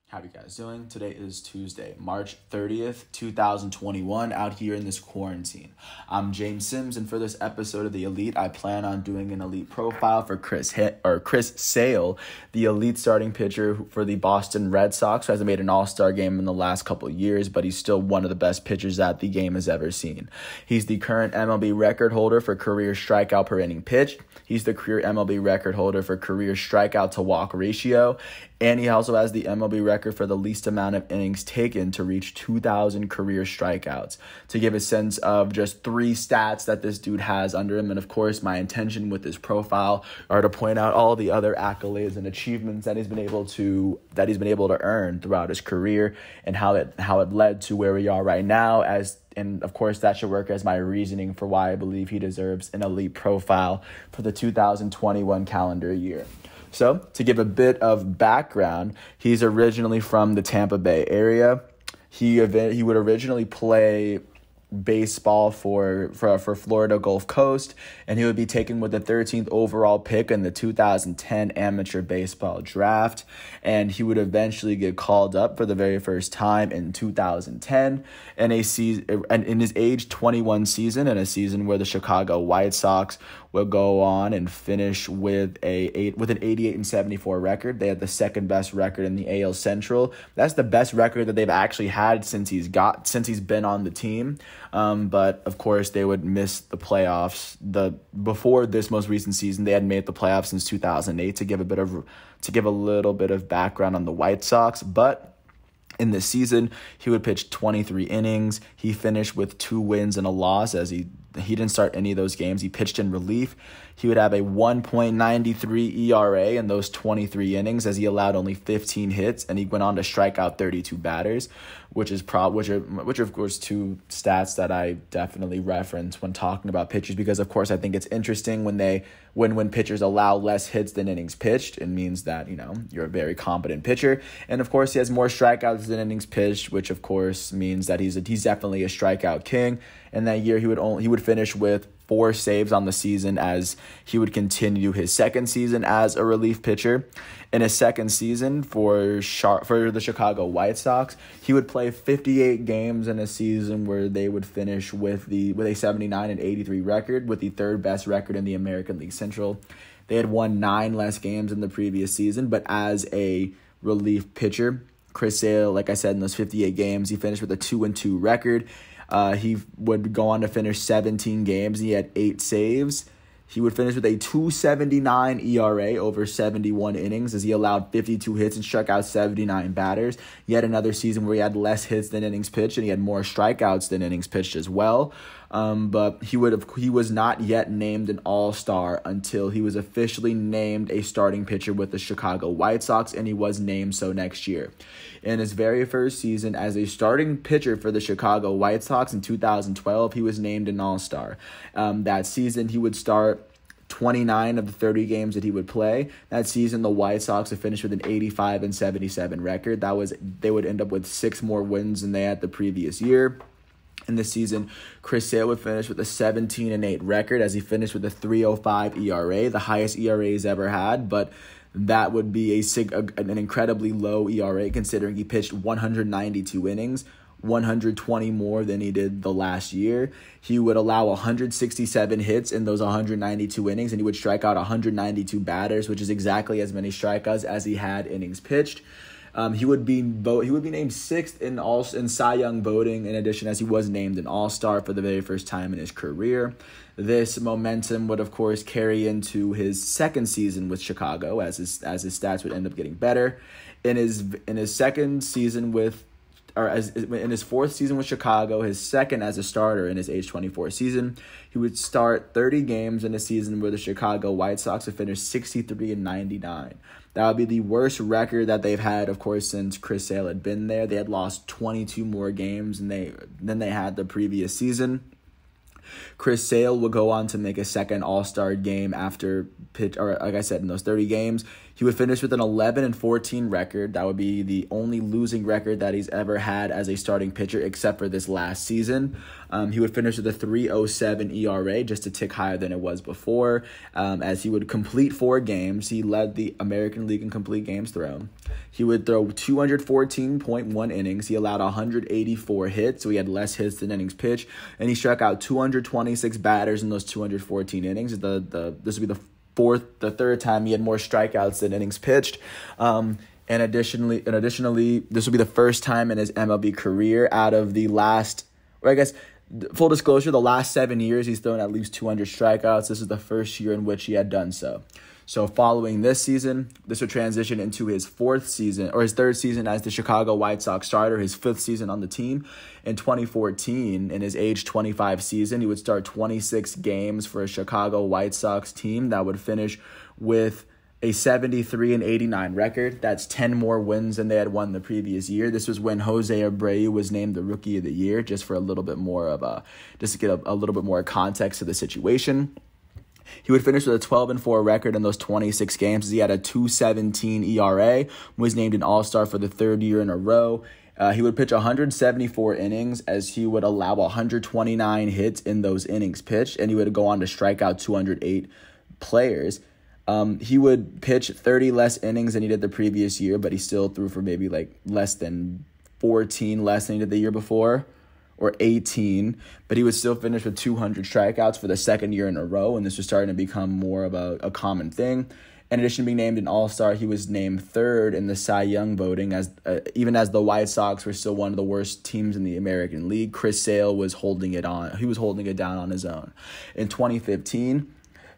How you guys doing? Today is Tuesday, March 30th, 2021, out here in this quarantine. I'm James Sims, and for this episode of The Elite, I plan on doing an elite profile for Chris Sale, the elite starting pitcher for the Boston Red Sox, who hasn't made an all-star game in the last couple of years, but he's still one of the best pitchers that the game has ever seen. He's the current MLB record holder for career strikeout per inning pitched. He's the career MLB record holder for career strikeout to walk ratio, and he also has the MLB record for the least amount of innings taken to reach 2,000 career strikeouts. To give a sense of just three stats that this dude has under him, and of course my intention with this profile are to point out all the other accolades and achievements that he's been able to earn throughout his career, and how it led to where we are right now. And of course, that should work as my reasoning for why I believe he deserves an elite profile for the 2021 calendar year. So, to give a bit of background, he's originally from the Tampa Bay area. He would originally play baseball for Florida Gulf Coast, and he would be taken with the 13th overall pick in the 2010 amateur baseball draft, and he would eventually get called up for the very first time in 2010 in his age 21 season, in a season where the Chicago White Sox will go on and finish with an 88-74 record. They had the second best record in the AL Central. That's the best record that they've actually had since he's been on the team. But of course, they would miss the playoffs. Before this most recent season, they had made the playoffs since 2008. To give a little bit of background on the White Sox, but in this season, he would pitch 23 innings. He finished with 2 wins and a loss, as he didn't start any of those games. He pitched in relief. He would have a 1.93 ERA in those 23 innings, as he allowed only 15 hits, and he went on to strike out 32 batters, which are of course two stats that I definitely reference when talking about pitchers, because of course I think it's interesting when pitchers allow less hits than innings pitched. It means that you're a very competent pitcher, and of course he has more strikeouts than innings pitched, which of course means that he's definitely a strikeout king. And that year he would finish with 4 saves on the season, as he would continue his second season as a relief pitcher. In his second season for the Chicago White Sox, he would play 58 games in a season where they would finish with a 79-83 record, with the third best record in the American League Central. They had won 9 less games in the previous season, but as a relief pitcher, Chris Sale, like I said, in those 58 games, he finished with a 2-2 record. He would go on to finish 17 games. He had 8 saves. He would finish with a 2.79 ERA over 71 innings, as he allowed 52 hits and struck out 79 batters. Yet another season where he had less hits than innings pitched, and he had more strikeouts than innings pitched as well. But he was not yet named an all-star until he was officially named a starting pitcher with the Chicago White Sox, and he was named so next year. In his very first season as a starting pitcher for the Chicago White Sox in 2012, he was named an all-star. That season, he would start 29 of the 30 games that he would play. That season, the White Sox would finish with an 85-77 record. They would end up with 6 more wins than they had the previous year. In this season, Chris Sale would finish with a 17-8 record, as he finished with a 3.05 ERA, the highest ERA he's ever had, but that would be an incredibly low ERA considering he pitched 192 innings, 120 more than he did the last year. He would allow 167 hits in those 192 innings, and he would strike out 192 batters, which is exactly as many strikeouts as he had innings pitched. He would be named 6th in Cy Young voting, in addition, as he was named an All-Star for the very first time in his career. This momentum would, of course, carry into his second season with Chicago, as his stats would end up getting better. In his second season in his 4th season with Chicago, his second as a starter in his age 24 season, he would start 30 games in a season where the Chicago White Sox would finish 63-99. That would be the worst record that they've had, of course, since Chris Sale had been there. They had lost 22 more games than they had the previous season. Chris Sale will go on to make a second All-Star game like I said, in those 30 games. He would finish with an 11-14 record. That would be the only losing record that he's ever had as a starting pitcher, except for this last season. He would finish with a 3.07 ERA, just a tick higher than it was before. As he would complete 4 games, he led the American League in complete games thrown. He would throw 214.1 innings. He allowed 184 hits, so he had less hits than innings pitched, and he struck out 226 batters in those 214 innings. This would be the third time he had more strikeouts than innings pitched. And additionally, this will be the first time in his MLB career out of the last, or I guess, full disclosure, the last 7 years he's thrown at least 200 strikeouts. This is the first year in which he had done so. So following this season, this would transition into his third season as the Chicago White Sox starter, his 5th season on the team. In 2014, in his age 25 season, he would start 26 games for a Chicago White Sox team that would finish with a 73-89 record. That's 10 more wins than they had won the previous year. This was when Jose Abreu was named the Rookie of the Year, just for a little bit more of just to get a little bit more context to the situation. He would finish with a 12-4 record in those 26 games. He had a 2.17 ERA, was named an All-Star for the 3rd year in a row. He would pitch 174 innings as he would allow 129 hits in those innings pitched, and he would go on to strike out 208 players. He would pitch 30 less innings than he did the previous year, but he still threw for maybe less than 14 less than he did the year before, or 18, but he would still finish with 200 strikeouts for the 2nd year in a row, and this was starting to become more of a common thing. In addition to being named an All-Star, he was named 3rd in the Cy Young voting, even as the White Sox were still one of the worst teams in the American League. Chris Sale was holding it down on his own. In 2015,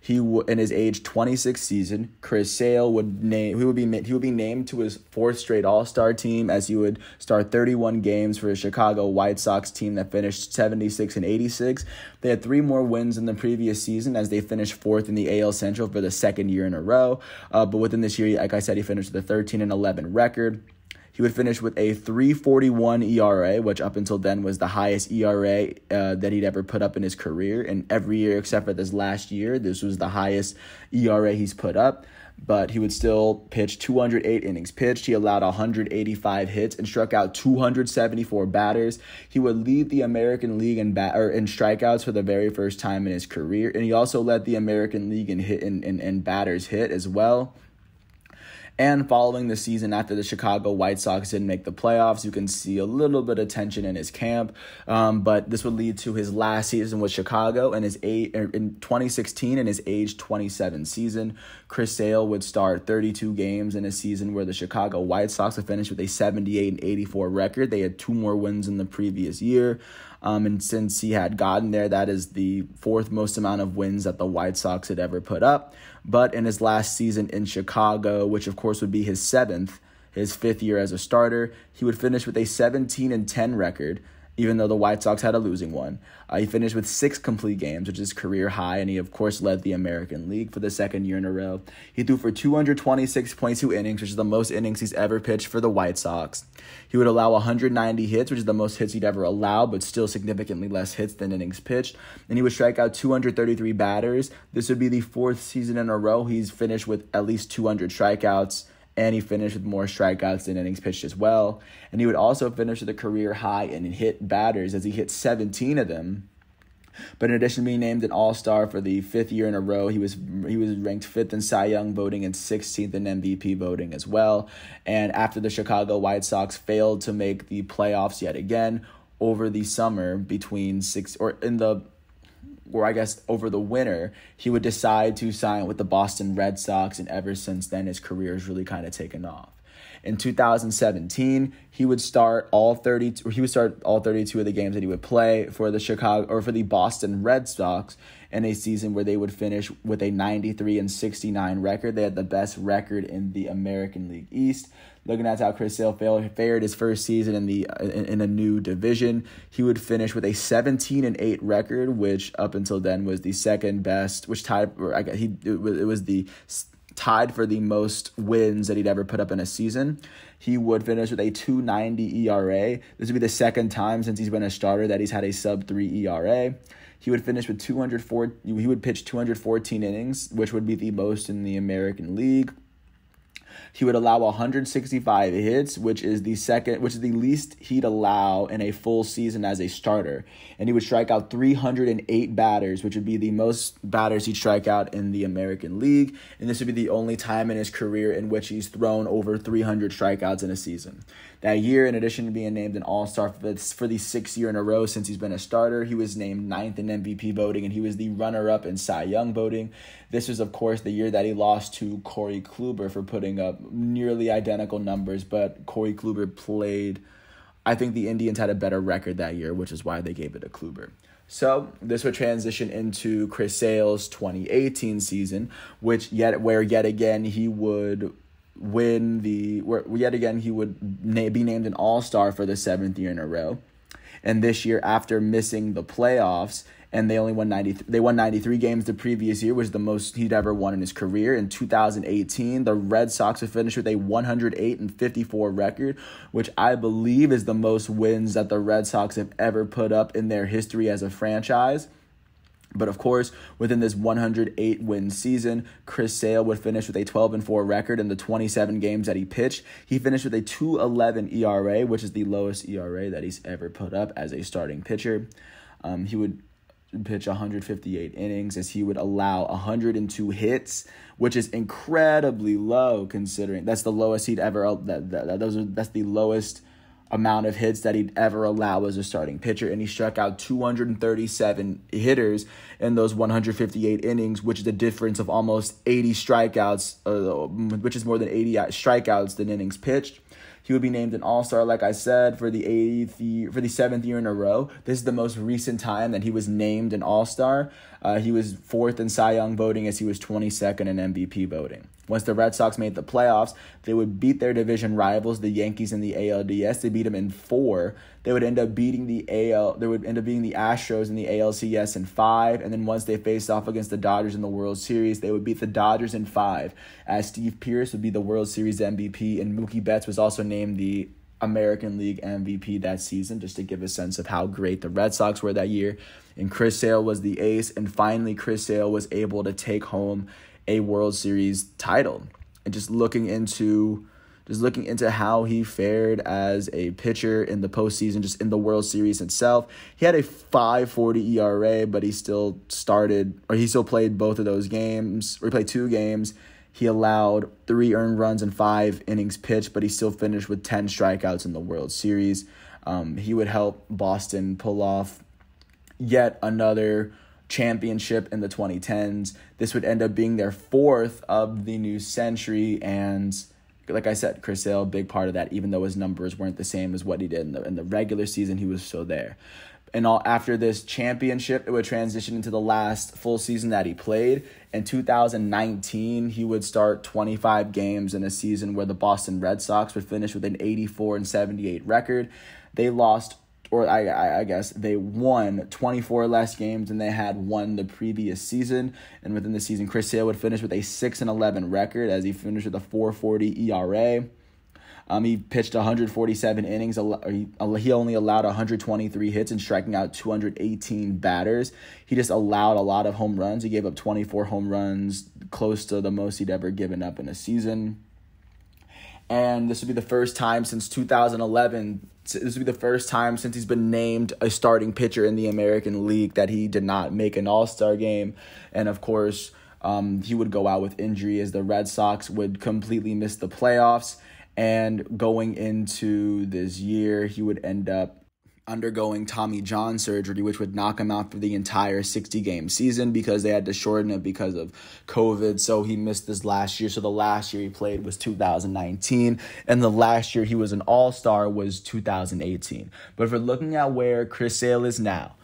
in his age 26 season, Chris Sale would be named to his 4th straight All-Star team, as he would start 31 games for a Chicago White Sox team that finished 76-86. They had 3 more wins than the previous season, as they finished 4th in the AL Central for the 2nd year in a row. But within this year, like I said, he finished with a 13-11 record. He would finish with a 3.41 ERA, which up until then was the highest ERA that he'd ever put up in his career. And every year except for this last year, this was the highest ERA he's put up. But he would still pitch 208 innings pitched. He allowed 185 hits and struck out 274 batters. He would lead the American League in strikeouts for the very first time in his career. And he also led the American League in batters hit as well. And following the season after the Chicago White Sox didn't make the playoffs, you can see a little bit of tension in his camp. But this would lead to his last season with Chicago in in 2016 in his age 27 season. Chris Sale would start 32 games in a season where the Chicago White Sox would finish with a 78-84 record. They had 2 more wins than the previous year. And since he had gotten there, that is the 4th most amount of wins that the White Sox had ever put up. But in his last season in Chicago, which of course would be his 7th, his 5th year as a starter, he would finish with a 17-10 record, even though the White Sox had a losing one. He finished with 6 complete games, which is career high, and he, of course, led the American League for the 2nd year in a row. He threw for 226.2 innings, which is the most innings he's ever pitched for the White Sox. He would allow 190 hits, which is the most hits he'd ever allow, but still significantly less hits than innings pitched. And he would strike out 233 batters. This would be the 4th season in a row he's finished with at least 200 strikeouts. And he finished with more strikeouts than innings pitched as well. And he would also finish with a career high in hit batters, as he hit 17 of them. But in addition to being named an All-Star for the 5th year in a row, he was ranked 5th in Cy Young voting and 16th in MVP voting as well. And after the Chicago White Sox failed to make the playoffs yet again over the summer over the winter, he would decide to sign with the Boston Red Sox, and ever since then, his career has really kind of taken off. In 2017, he would start all 32 of the games that he would play for the Boston Red Sox in a season where they would finish with a 93-69 record. They had the best record in the American League East. Looking at how Chris Sale fared his first season in a new division, he would finish with a 17-8 record, which up until then was the second best, which tied for the most wins that he'd ever put up in a season. He would finish with a 2.90 ERA. This would be the 2nd time since he's been a starter that he's had a sub-3 ERA. He would finish with He would pitch 214 innings, which would be the most in the American League. He would allow 165 hits, which is the least he'd allow in a full season as a starter. And he would strike out 308 batters, which would be the most batters he'd strike out in the American League. And this would be the only time in his career in which he's thrown over 300 strikeouts in a season. That year, in addition to being named an All-Star for the sixth year in a row since he's been a starter, he was named ninth in MVP voting, and he was the runner-up in Cy Young voting. This was, of course, the year that he lost to Corey Kluber for putting up nearly identical numbers, but Corey Kluber played. I think the Indians had a better record that year, which is why they gave it to Kluber. So this would transition into Chris Sale's 2018 season, where yet again he would be named an All-Star for the seventh year in a row. And this year, after missing the playoffs, and they only won 93 games the previous year, which is the most he'd ever won in his career. In 2018, the Red Sox would finish with a 108-54 record, which I believe is the most wins that the Red Sox have ever put up in their history as a franchise. But of course, within this 108-win season, Chris Sale would finish with a 12-4 record in the 27 games that he pitched. He finished with a 2.11 ERA, which is the lowest ERA that he's ever put up as a starting pitcher. He would pitch 158 innings as he would allow 102 hits, which is incredibly low considering that's the lowest he'd ever that's the lowest amount of hits that he'd ever allow as a starting pitcher, and he struck out 237 hitters in those 158 innings, which is a difference of almost 80 strikeouts, which is more than 80 strikeouts than innings pitched. He would be named an All-Star, like I said, for the seventh year in a row. This is the most recent time that he was named an All-Star. He was fourth in Cy Young voting as he was 22nd in MVP voting. Once the Red Sox made the playoffs, they would beat their division rivals, the Yankees in the ALDS. They beat them in 4. They would end up beating the Astros in the ALCS in 5. And then once they faced off against the Dodgers in the World Series, they would beat the Dodgers in 5. As Steve Pearce would be the World Series MVP, and Mookie Betts was also named the American League MVP that season, just to give a sense of how great the Red Sox were that year. And Chris Sale was the ace, and finally Chris Sale was able to take home a World Series title. And just looking into how he fared as a pitcher in the postseason, just in the World Series itself, he had a 5.40 ERA, but he still played both of those games, or he played 2 games. He allowed 3 earned runs and 5 innings pitched, but he still finished with 10 strikeouts in the World Series. He would help Boston pull off yet another championship in the 2010s. This would end up being their 4th of the new century, and like I said, Chris Sale, a big part of that, even though his numbers weren't the same as what he did in the regular season, he was still there. And after this championship, it would transition into the last full season that he played. In 2019, he would start 25 games in a season where the Boston Red Sox would finish with an 84-78 record. They lost, or I guess they won 24 less games than they had won the previous season. And within the season, Chris Sale would finish with a 6-11 record as he finished with a 4.40 ERA. He pitched 147 innings. He only allowed 123 hits and striking out 218 batters. He just allowed a lot of home runs. He gave up 24 home runs, close to the most he'd ever given up in a season. And this would be the first time since 2011. This would be the first time since he's been named a starting pitcher in the American League that he did not make an All-Star game. And of course, he would go out with injury as the Red Sox would completely miss the playoffs. And going into this year, he would end up undergoing Tommy John surgery, which would knock him out for the entire 60-game season because they had to shorten it because of COVID. So he missed this last year. So the last year he played was 2019, and the last year he was an All-Star was 2018. But if we're looking at where Chris Sale is now,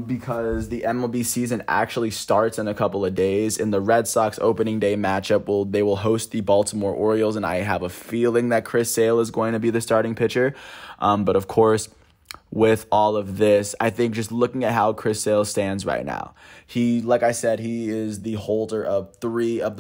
because the MLB season actually starts in a couple of days. In the Red Sox opening day matchup, they will host the Baltimore Orioles, and I have a feeling that Chris Sale is going to be the starting pitcher. But of course, with all of this, I think just looking at how Chris Sale stands right now, like I said, he is the holder of three of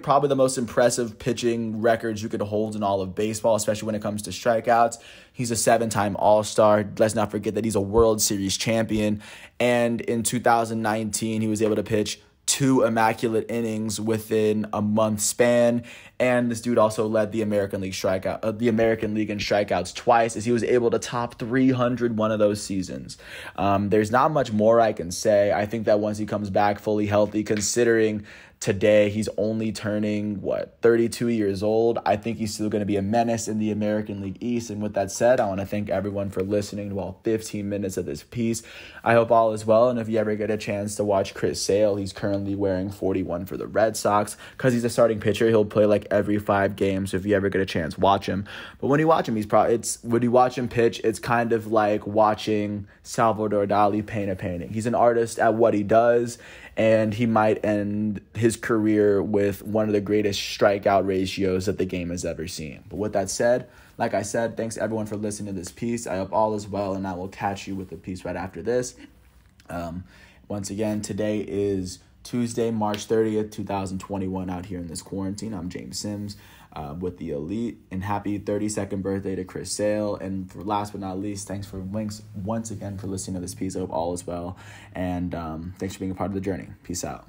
probably the most impressive pitching records you could hold in all of baseball, especially when it comes to strikeouts. He's a 7-time All-Star. Let's not forget that he's a World Series champion. And in 2019, he was able to pitch 2 immaculate innings within a month span. And this dude also led the American League in strikeouts twice, as he was able to top 300 one of those seasons. There's not much more I can say. I think that once he comes back fully healthy, considering today he's only turning 32 years old, I think he's still going to be a menace in the American League East. And with that said, I want to thank everyone for listening to all 15 minutes of this piece. I hope all is well, and if you ever get a chance to watch Chris Sale, he's currently wearing 41 for the Red Sox. Because he's a starting pitcher, he'll play like every 5 games. So if you ever get a chance, watch him. But when you watch him, when you watch him pitch, it's kind of like watching Salvador Dali paint a painting. He's an artist at what he does, and he might end his career with one of the greatest strikeout ratios that the game has ever seen. But with that said, like I said, thanks everyone for listening to this piece. I hope all is well, and I will catch you with the piece right after this. Once again, today is Tuesday, March 30th, 2021, out here in this quarantine. I'm James Sims with the Elite, and happy 32nd birthday to Chris Sale. And for last but not least, thanks once again for listening to this piece. I hope all is well, and thanks for being a part of the journey. Peace out.